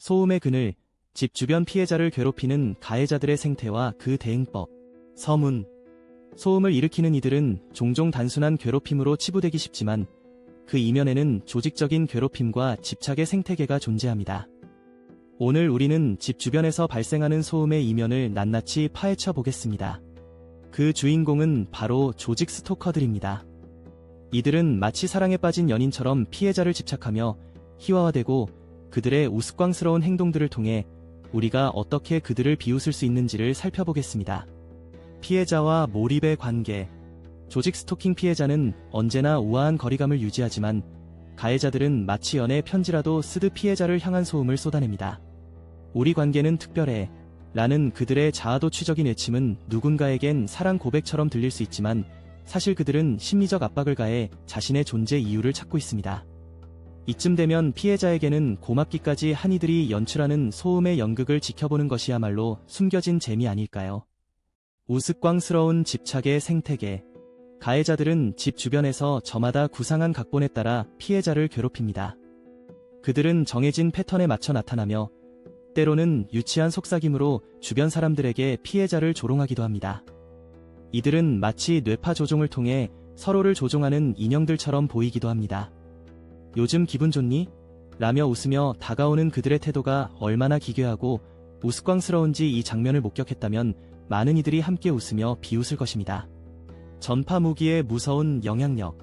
소음의 그늘, 집 주변 피해자를 괴롭히는 가해자들의 생태와 그 대응법. 서문. 소음을 일으키는 이들은 종종 단순한 괴롭힘으로 치부되기 쉽지만 그 이면에는 조직적인 괴롭힘과 집착의 생태계가 존재합니다. 오늘 우리는 집 주변에서 발생하는 소음의 이면을 낱낱이 파헤쳐 보겠습니다. 그 주인공은 바로 조직 스토커들입니다. 이들은 마치 사랑에 빠진 연인처럼 피해자를 집착하며 희화화되고 그들의 우스꽝스러운 행동들을 통해 우리가 어떻게 그들을 비웃을 수 있는지를 살펴보겠습니다. 피해자와 몰입의 관계. 조직 스토킹 피해자는 언제나 우아한 거리감을 유지하지만 가해자들은 마치 연애 편지라도 쓰듯 피해자를 향한 소음을 쏟아냅니다. 우리 관계는 특별해 라는 그들의 자아도취적인 외침은 누군가에겐 사랑 고백처럼 들릴 수 있지만 사실 그들은 심리적 압박을 가해 자신의 존재 이유를 찾고 있습니다. 이쯤 되면 피해자에게는 고맙기까지 한 이들이 연출하는 소음의 연극을 지켜보는 것이야말로 숨겨진 재미 아닐까요? 우스꽝스러운 집착의 생태계. 가해자들은 집 주변에서 저마다 구상한 각본에 따라 피해자를 괴롭힙니다. 그들은 정해진 패턴에 맞춰 나타나며 때로는 유치한 속삭임으로 주변 사람들에게 피해자를 조롱하기도 합니다. 이들은 마치 뇌파 조종을 통해 서로를 조종하는 인형들처럼 보이기도 합니다. 요즘 기분 좋니? 라며 웃으며 다가오는 그들의 태도가 얼마나 기괴하고 우스꽝스러운지 이 장면을 목격했다면 많은 이들이 함께 웃으며 비웃을 것입니다. 전파 무기의 무서운 영향력.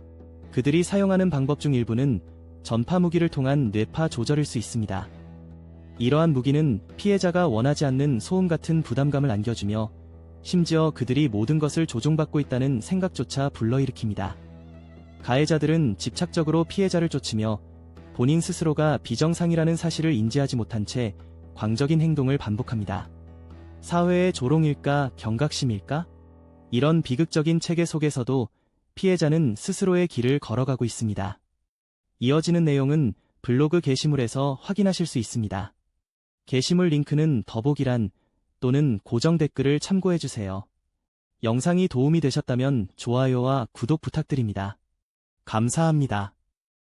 그들이 사용하는 방법 중 일부는 전파 무기를 통한 뇌파 조절일 수 있습니다. 이러한 무기는 피해자가 원하지 않는 소음 같은 부담감을 안겨주며 심지어 그들이 모든 것을 조종받고 있다는 생각조차 불러일으킵니다. 가해자들은 집착적으로 피해자를 쫓으며 본인 스스로가 비정상이라는 사실을 인지하지 못한 채 광적인 행동을 반복합니다. 사회의 조롱일까 경각심일까? 이런 비극적인 체계 속에서도 피해자는 스스로의 길을 걸어가고 있습니다. 이어지는 내용은 블로그 게시물에서 확인하실 수 있습니다. 게시물 링크는 더보기란 또는 고정 댓글을 참고해주세요. 영상이 도움이 되셨다면 좋아요와 구독 부탁드립니다. 감사합니다.